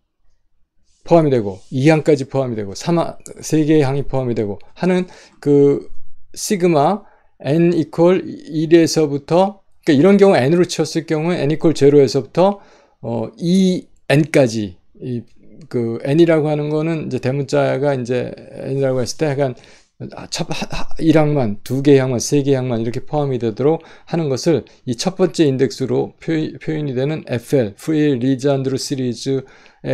포함이 되고 2항까지 포함이 되고 3개의 항이 포함이 되고 하는 그 시그마 n equal 1에서부터, 그러니까 이런 경우 n으로 치웠을 경우에 n equal 0에서부터 2n까지 그 n이라고 하는 거는 이제 대문자가 이제 n이라고 했을 때 약간 1항만, 2개의 항만, 3개의 항만 이렇게 포함이 되도록 하는 것을 이 첫 번째 인덱스로 표현이 되는 FL, Free Legendre 시리즈에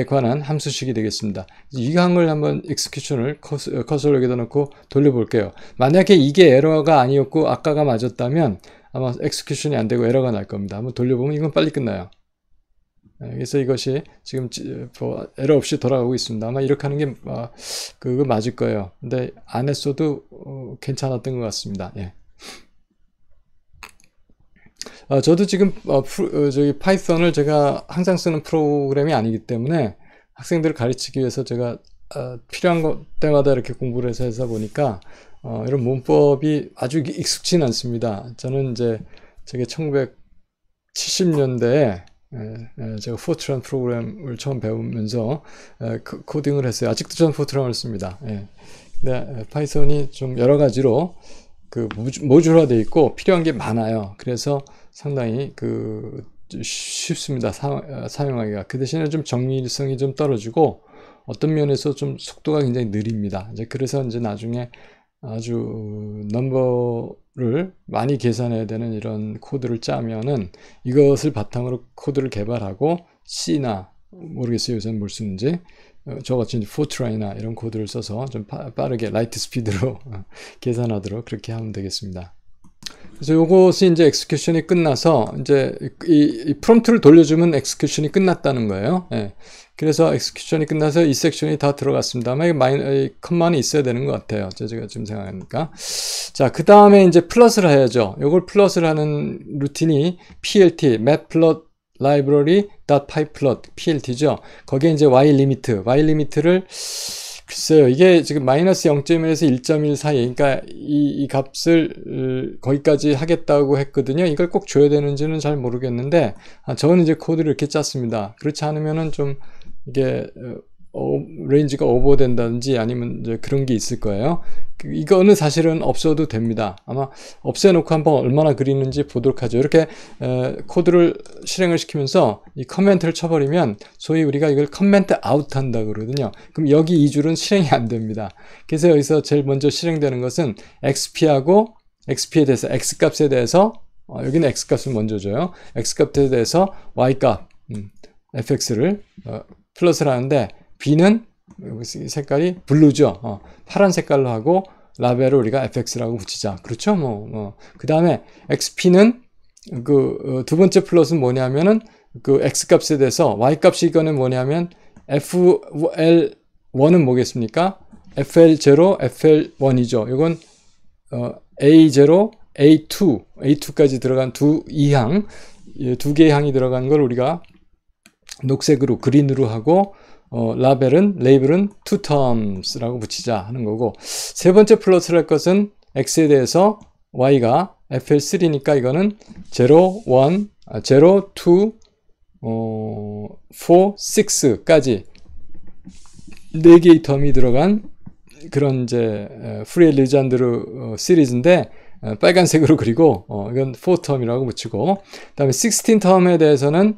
관한 함수식이 되겠습니다. 이 항을 한번 execution을 커서를 여기다 놓고 돌려볼게요. 만약에 이게 에러가 아니었고 아까가 맞았다면 아마 execution이 안 되고 에러가 날 겁니다. 한번 돌려보면 이건 빨리 끝나요. 그래서 이것이 지금 에러 없이 돌아가고 있습니다. 아마 이렇게 하는 게 그거 맞을 거예요. 근데 안 했어도 괜찮았던 것 같습니다. 예. 저도 지금 저기 파이썬을 제가 항상 쓰는 프로그램이 아니기 때문에 학생들을 가르치기 위해서 제가 필요한 때마다 이렇게 공부를 해서 보니까 이런 문법이 아주 익숙치는 않습니다. 저는 이제 저게 1970년대에 제가 포트란 프로그램을 처음 배우면서 코딩을 했어요. 아직도 저는 포트란을 씁니다. 근데 파이썬이 좀 여러 가지로 그 모듈화되어 있고 필요한 게 많아요. 그래서 상당히 쉽습니다. 사용하기가. 그 대신에 좀 정밀성이 좀 떨어지고 어떤 면에서 좀 속도가 굉장히 느립니다. 이제 그래서 이제 나중에 아주 넘버를 많이 계산해야 되는 이런 코드를 짜면은 이것을 바탕으로 코드를 개발하고 C나 모르겠어요. 요새는 뭘 쓰는지 저같이 포트라인이나 이런 코드를 써서 좀 빠르게 라이트 스피드로 계산하도록 그렇게 하면 되겠습니다. 그래서 요것이 이제 엑스큐션이 끝나서 이제 이 프롬프트를 돌려주면 엑스큐션이 끝났다는 거예요. 그래서 엑스큐션이 끝나서 이 섹션이 다 들어갔습니다만 컴마는 있어야 되는 것 같아요. 제가 지금 생각하니까. 자, 그 다음에 이제 플러스를 해야죠. 요걸 플러스를 하는 루틴이 PLT, matplot library.pyplot, PLT죠. 거기에 이제 y 리미트를 글쎄요, 이게 지금 마이너스 0.1에서 1.1 사이, 그러니까 이 값을 거기까지 하겠다고 했거든요. 이걸 꼭 줘야 되는지는 잘 모르겠는데, 저는 이제 코드를 이렇게 짰습니다. 그렇지 않으면은 좀 이게 레인지가 오버된다든지 아니면 이제 그런 게 있을 거예요. 이거는 사실은 없어도 됩니다. 아마 없애놓고 한번 얼마나 그리는지 보도록 하죠. 이렇게 코드를 실행을 시키면서 이 커멘트를 쳐버리면 소위 우리가 이걸 커멘트 아웃 한다 그러거든요. 그럼 여기 이 줄은 실행이 안 됩니다. 그래서 여기서 제일 먼저 실행되는 것은 xp하고 xp에 대해서 x값에 대해서 여기는 x값을 먼저 줘요. x값에 대해서 y값 fx를 플러스를 하는데 b는 색깔이 블루죠. 파란 색깔로 하고 라벨을 우리가 fx라고 붙이자. 그렇죠? 그 다음에 xp는 두 번째 플러스는 뭐냐면은 그 x값에 대해서 y값이 이거는 뭐냐면 fl1은 뭐겠습니까? fl0, fl1이죠. 이건 a0, a2까지 들어간 두 개의 항이 들어간 걸 우리가 녹색으로 그린으로 하고 레이블은 two terms라고 붙이자 하는 거고, 세 번째 플러스를 할 것은 x에 대해서 y가 fl3니까 이거는 0, 1, 0, 2, 4, 6까지 4개의 텀이 들어간 그런 이제 프리엘 리잔드르 시리즈인데 빨간색으로 그리고 이건 4텀이라고 붙이고, 그 다음에 16텀에 대해서는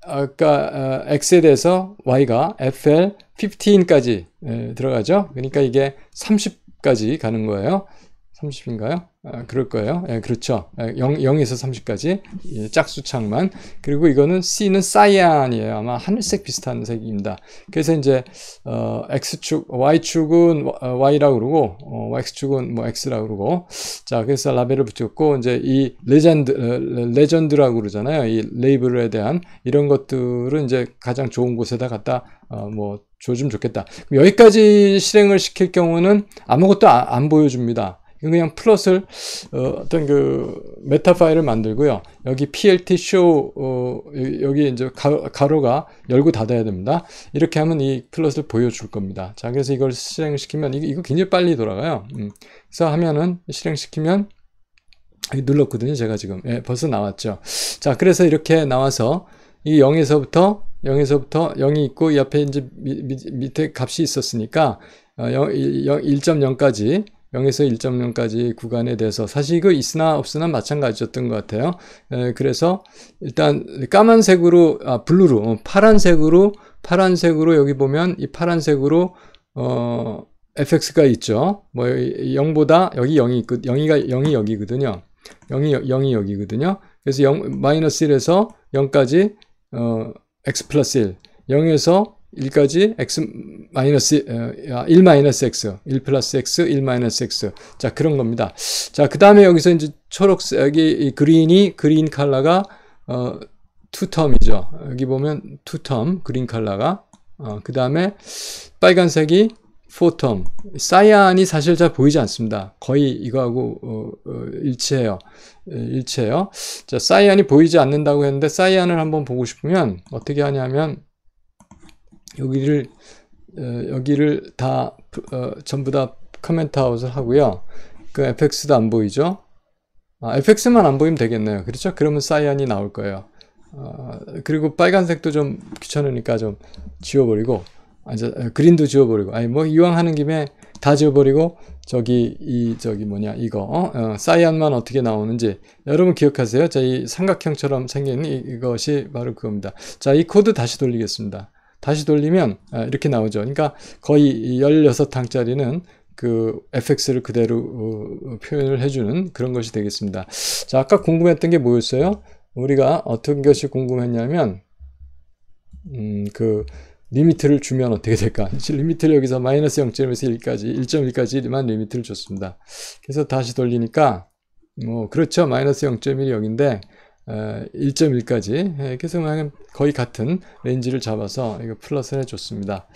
아까 x에 대해서 y가 fl15까지 들어가죠. 그러니까 이게 30까지 가는 거예요. 30인가요? 그럴 거예요. 그렇죠. 0에서 30까지 짝수창만. 그리고 이거는 C는 사이안이에요. 아마 하늘색 비슷한 색입니다. 그래서 이제 X축, Y축은 Y라고 그러고 X축은 뭐 X라고 그러고, 자, 그래서 라벨을 붙였고, 이제 이 레전드라고 그러잖아요. 이 레이블에 대한 이런 것들은 이제 가장 좋은 곳에다 갖다 뭐 줘주면 좋겠다. 여기까지 실행을 시킬 경우는 아무것도 안 보여줍니다. 그냥 플롯을 어떤 그 메타 파일을 만들고요. 여기 plt show 여기 이제 가로가 열고 닫아야 됩니다. 이렇게 하면 이 플롯을 보여줄 겁니다. 자, 그래서 이걸 실행시키면 이거 굉장히 빨리 돌아가요. 그래서 하면은 실행시키면 눌렀거든요. 제가 지금 벌써 나왔죠. 자, 그래서 이렇게 나와서 이 0에서부터 0이 있고 이 앞에 이제 밑에 값이 있었으니까 1.0까지 0에서 1.0까지 구간에 대해서 사실 이거 있으나 없으나 마찬가지였던 것 같아요. 그래서 일단 까만색으로 블루로 파란색으로 여기 보면 이 파란색으로 fx가 있죠. 뭐 0보다 여기 0이 있고 0이 여기거든요. 0이 여기거든요. 그래서 마이너스 1에서 0까지 x 플러스 1, 0에서 1까지 x 마이너스 1 마이너스 x, 1 플러스 x, 1 마이너스 x. 자, 그런 겁니다. 자, 그 다음에 여기서 이제 초록색이 그린 컬러가 투텀이죠. 여기 보면 투텀 그린 컬러가 그 다음에 빨간색이 4텀. 사이안이 사실 잘 보이지 않습니다. 거의 이거하고 일치해요. 자, 사이안이 보이지 않는다고 했는데 사이안을 한번 보고 싶으면 어떻게 하냐면 여기를 다 전부 다 커멘트 아웃을 하고요. 그 fx도 안 보이죠? fx만 안 보이면 되겠네요. 그렇죠? 그러면 사이안이 나올 거예요. 그리고 빨간색도 좀 귀찮으니까 좀 지워버리고, 그린도 지워버리고, 뭐 이왕 하는 김에 다 지워버리고 이거 사이안만 어떻게 나오는지 여러분 기억하세요? 자, 이 삼각형처럼 생긴 이것이 바로 그겁니다. 자, 이 코드 다시 돌리겠습니다. 다시 돌리면 이렇게 나오죠. 그러니까 거의 16항짜리는 그 fx를 그대로 표현을 해주는 그런 것이 되겠습니다. 자, 아까 궁금했던 게 뭐였어요? 우리가 어떤 것이 궁금했냐면 그 리미트를 주면 어떻게 될까? 리미트를 여기서 마이너스 0.1에서 1까지 1.1까지만 리미트를 줬습니다. 그래서 다시 돌리니까 뭐 그렇죠. 마이너스 0.1이 여기인데 1.1까지 그래서 거의 같은 레인지를 잡아서 이거 플러스를 해줬습니다.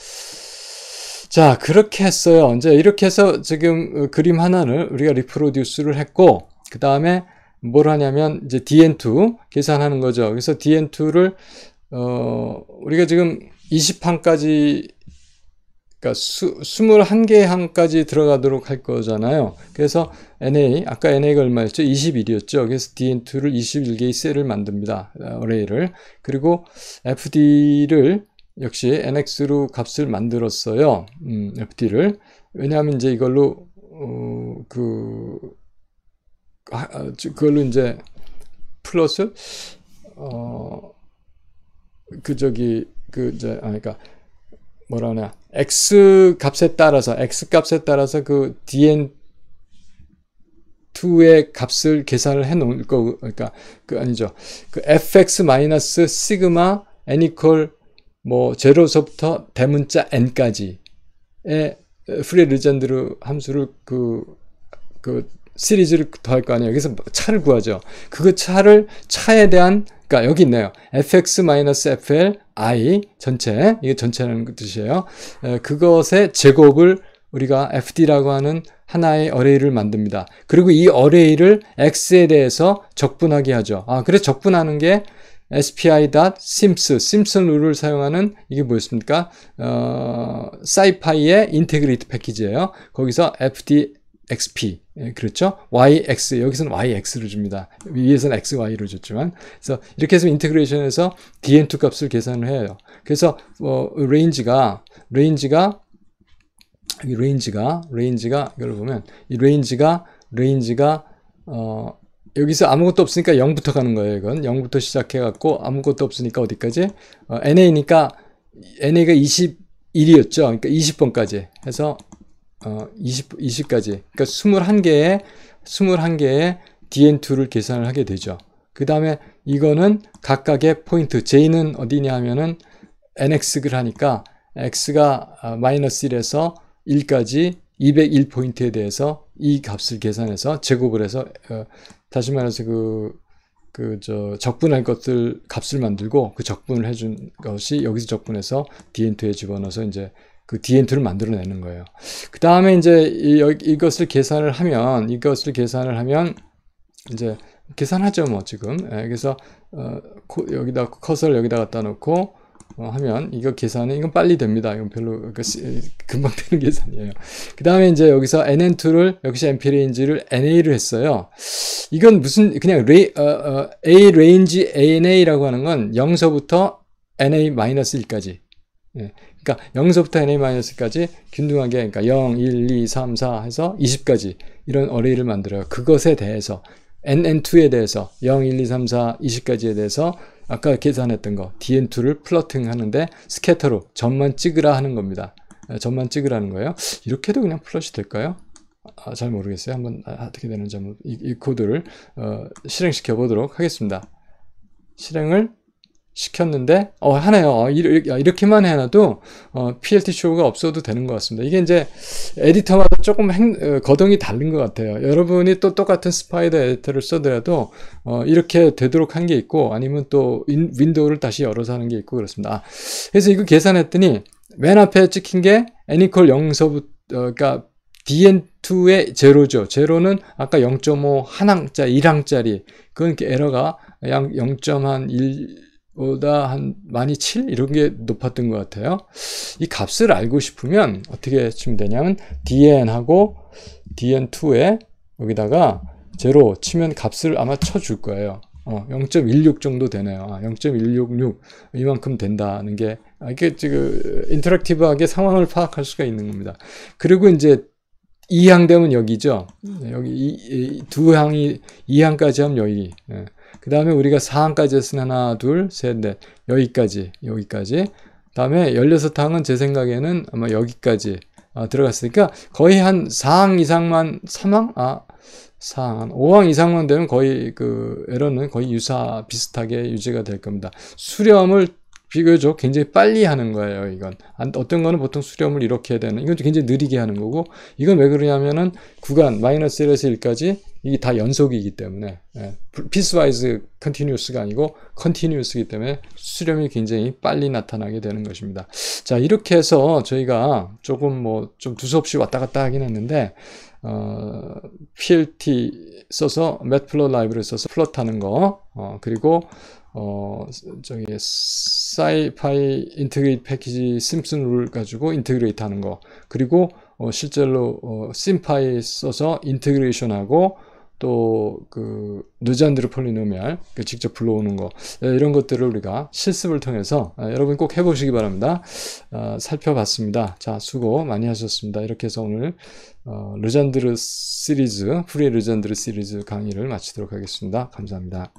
자, 그렇게 했어요. 이제 이렇게 해서 지금 그림 하나를 우리가 리프로듀스를 했고, 그 다음에 뭘 하냐면 이제 dn2 계산하는 거죠. 그래서 dn2를 우리가 지금 20항까지 그러니까 21개 항까지 들어가도록 할 거잖아요. 그래서 NA, 아까 NA가 얼마였죠? 21이었죠. 그래서 DN2를 21개의 셀을 만듭니다. 어레이를. 그리고 FD를 역시 NX로 값을 만들었어요. FD를. 왜냐하면 이제 이걸로, 그걸로 이제 플러스, 그러니까, 뭐라 하냐. X 값에 따라서 그 DN2의 값을 계산을 해 놓을 거고, 그러니까, 아니죠. 그 fx 마이너스 시그마 n 이퀄 뭐, 0서부터 대문자 n까지의 프리 르젠드르 함수를 시리즈를 더할 거 아니에요. 여기서 차를 구하죠. 차에 대한, 그러니까 여기 있네요. fx-fl i 전체, 이게 전체라는 뜻이에요. 그것의 제곱을 우리가 fd라고 하는 하나의 어레이를 만듭니다. 그리고 이 어레이를 x에 대해서 적분하게 하죠. 그래서 적분하는 게 spi.sims 룰을 사용하는 이게 뭐였습니까? scipy의 인테그레이트 패키지예요. 거기서 fd xp, 그렇죠? yx, 여기서는 yx를 줍니다. 위에서는 xy를 줬지만. 그래서 이렇게 해서 인테그레이션에서 dn2 값을 계산을 해요. 그래서, 레인지가, 이걸 보면, 이 레인지가, 여기서 아무것도 없으니까 0부터 가는 거예요, 이건. 0부터 시작해갖고, 아무것도 없으니까 어디까지? NA가 21이었죠. 그러니까 20번까지 해서, 20까지. 그러니까 21개의 DN2를 계산을 하게 되죠. 그 다음에 이거는 각각의 포인트. J는 어디냐 하면은 NX를 하니까 X가 마이너스 1에서 1까지 201포인트에 대해서 이 값을 계산해서 제곱을 해서, 다시 말해서 적분할 것들 값을 만들고 그 적분을 해준 것이 여기서 적분해서 DN2에 집어넣어서 이제 그 DN2를 만들어내는 거예요. 그 다음에 이제 이것을 계산을 하면 이제 계산하죠, 뭐 지금. 그래서 여기다 커서를 여기다 갖다 놓고 하면 이거 계산은 이건 빨리 됩니다. 이건 별로 금방 되는 계산이에요. 그 다음에 이제 여기서 NN2를 역시 NP 레인지를 NA를 했어요. 이건 무슨 그냥 A 레인지 ANA라고 하는 건 0서부터 NA-1까지. 그러니까 0서부터 NA-까지 균등하게, 그러니까 0, 1, 2, 3, 4 해서 20까지 이런 어레이를 만들어요. 그것에 대해서 NN2에 대해서 0, 1, 2, 3, 4, 20까지에 대해서 아까 계산했던 거 DN2를 플러팅 하는데 스캐터로 점만 찍으라 하는 겁니다. 점만 찍으라는 거예요. 이렇게도 그냥 플롯이 될까요? 잘 모르겠어요. 한번 어떻게 되는지 한번 이 코드를 실행시켜 보도록 하겠습니다. 실행을 시켰는데 하네요. 이렇게만 해놔도 PLT 쇼가 없어도 되는 것 같습니다. 이게 이제 에디터마다 조금 거동이 다른 것 같아요. 여러분이 또 똑같은 스파이더 에디터를 써더라도 이렇게 되도록 한 게 있고, 아니면 또 윈도우를 다시 열어서 하는 게 있고 그렇습니다. 그래서 이거 계산했더니 맨 앞에 찍힌 게 n= 0서부터, 그러니까 DN2의 제로죠. 제로는 아까 0.5 한 항짜리, 1항짜리. 그건 에러가 약 0.1 보다 한 많이 7 이런 게 높았던 것 같아요. 이 값을 알고 싶으면 어떻게 치면 되냐면 DN하고 DN2에 여기다가 제로 치면 값을 아마 쳐줄 거예요. 0.16 정도 되네요. 0.166 이만큼 된다는 게 이게 지금 인터랙티브하게 상황을 파악할 수가 있는 겁니다. 그리고 이제 2항 되면 여기죠. 여기 두 항이 2항까지 하면 여기. 그 다음에 우리가 4항까지 했으면 하나, 둘, 셋, 넷. 여기까지. 다음에 16항은 제 생각에는 아마 여기까지 들어갔으니까 거의 한 4항 이상만, 3항? 4항, 5항 이상만 되면 거의 에러는 거의 비슷하게 유지가 될 겁니다. 수렴을 비교적 굉장히 빨리 하는 거예요, 이건. 어떤 거는 보통 수렴을 이렇게 해야 되는, 이건 굉장히 느리게 하는 거고, 이건 왜 그러냐면은 구간, -1에서 1까지, 이게 다 연속이기 때문에, piecewise continuous가 아니고, continuous이기 때문에 수렴이 굉장히 빨리 나타나게 되는 것입니다. 자, 이렇게 해서 저희가 조금 좀 두서없이 왔다 갔다 하긴 했는데, PLT 써서, Matplotlib 라이브러리 써서 플롯하는 거, 그리고, 사이파이 인테그레이트 패키지 심슨 룰 가지고 인테그레이트 하는 거, 그리고 실제로 심파이 써서 인테그레이션하고 또 그 르잔드르 폴리노미알 직접 불러오는 거, 이런 것들을 우리가 실습을 통해서 여러분 꼭 해보시기 바랍니다. 살펴봤습니다. 자, 수고 많이 하셨습니다. 이렇게 해서 오늘 르잔드르 시리즈, 푸리에 르잔드르 시리즈 강의를 마치도록 하겠습니다. 감사합니다.